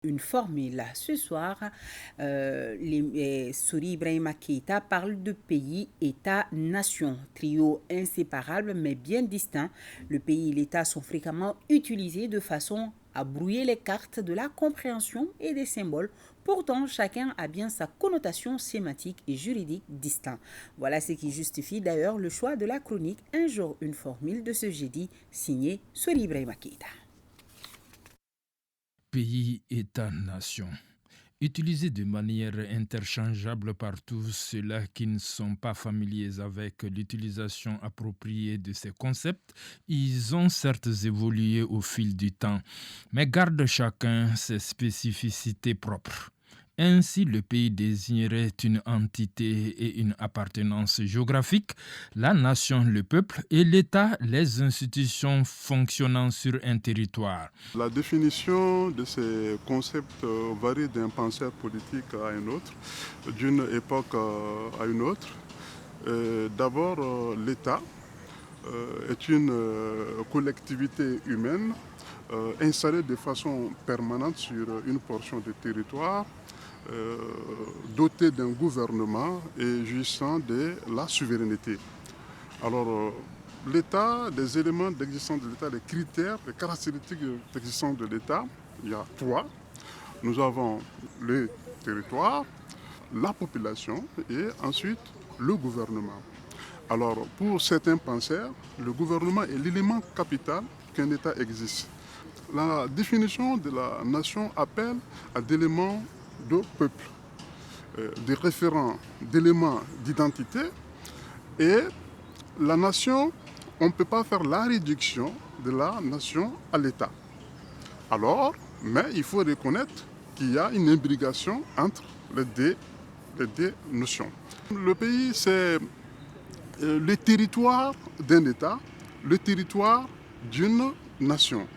Une formule. Ce soir, Sori Ibrahima Keïta parle de pays, État, nation, trio inséparable mais bien distinct. Le pays et l'État sont fréquemment utilisés de façon à brouiller les cartes de la compréhension et des symboles. Pourtant, chacun a bien sa connotation sémantique et juridique distincte. Voilà ce qui justifie d'ailleurs le choix de la chronique Un jour, une formule de ce jeudi, signé Sori Ibrahima Keïta. Pays, État, nation. Utilisés de manière interchangeable par tous ceux-là qui ne sont pas familiers avec l'utilisation appropriée de ces concepts, ils ont certes évolué au fil du temps, mais gardent chacun ses spécificités propres. Ainsi, le pays désignerait une entité et une appartenance géographique, la nation, le peuple et l'État, les institutions fonctionnant sur un territoire. La définition de ces concepts varie d'un penseur politique à un autre, d'une époque à une autre. D'abord, l'État est une collectivité humaine installée de façon permanente sur une portion de territoire, dotée d'un gouvernement et jouissant de la souveraineté. Alors, l'État, des éléments d'existence de l'État, les critères, les caractéristiques d'existence de l'État, il y a trois. Nous avons le territoire, la population et ensuite le gouvernement. Alors, pour certains penseurs, le gouvernement est l'élément capital qu'un État existe. La définition de la nation appelle à des éléments de peuple, des référents d'éléments d'identité et la nation, on ne peut pas faire la réduction de la nation à l'État. Alors, mais il faut reconnaître qu'il y a une imbrication entre les deux notions. Le pays, c'est le territoire d'un État, le territoire d'une nation.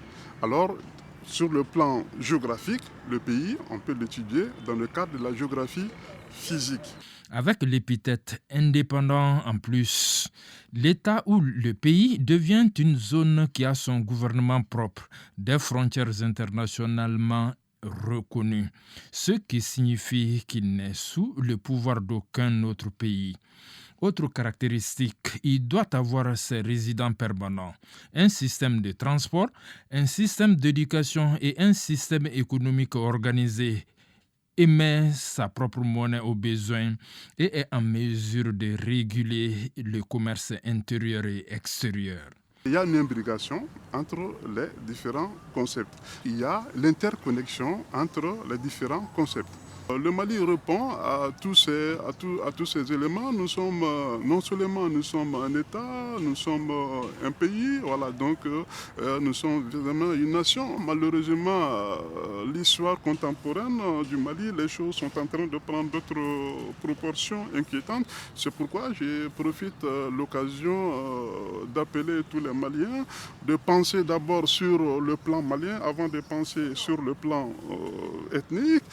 Alors, sur le plan géographique, le pays, on peut l'étudier dans le cadre de la géographie physique. Avec l'épithète indépendant en plus, l'État ou le pays devient une zone qui a son gouvernement propre, des frontières internationalement reconnues, ce qui signifie qu'il n'est sous le pouvoir d'aucun autre pays. Autre caractéristique, il doit avoir ses résidents permanents, un système de transport, un système d'éducation et un système économique organisé émet sa propre monnaie aux besoins et est en mesure de réguler le commerce intérieur et extérieur. Il y a une imbrication entre les différents concepts. Il y a l'interconnexion entre les différents concepts. Le Mali répond à tous ces éléments. Nous sommes non seulement nous sommes un État, nous sommes un pays, voilà, donc nous sommes évidemment une nation. Malheureusement, l'histoire contemporaine du Mali, les choses sont en train de prendre d'autres proportions inquiétantes. C'est pourquoi je profite de l'occasion d'appeler tous les Maliens de penser d'abord sur le plan malien avant de penser sur le plan ethnique.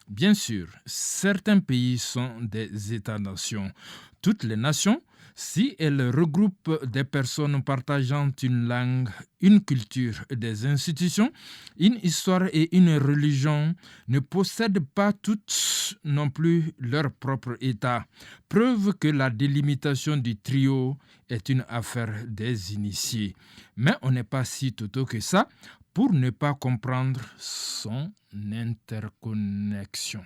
Bien sûr, certains pays sont des États-nations. Toutes les nations, si elles regroupent des personnes partageant une langue, une culture, des institutions, une histoire et une religion, ne possèdent pas toutes non plus leur propre État. Preuve que la délimitation du trio est une affaire des initiés. Mais on n'est pas si totaux que ça pour ne pas comprendre son interconnexion.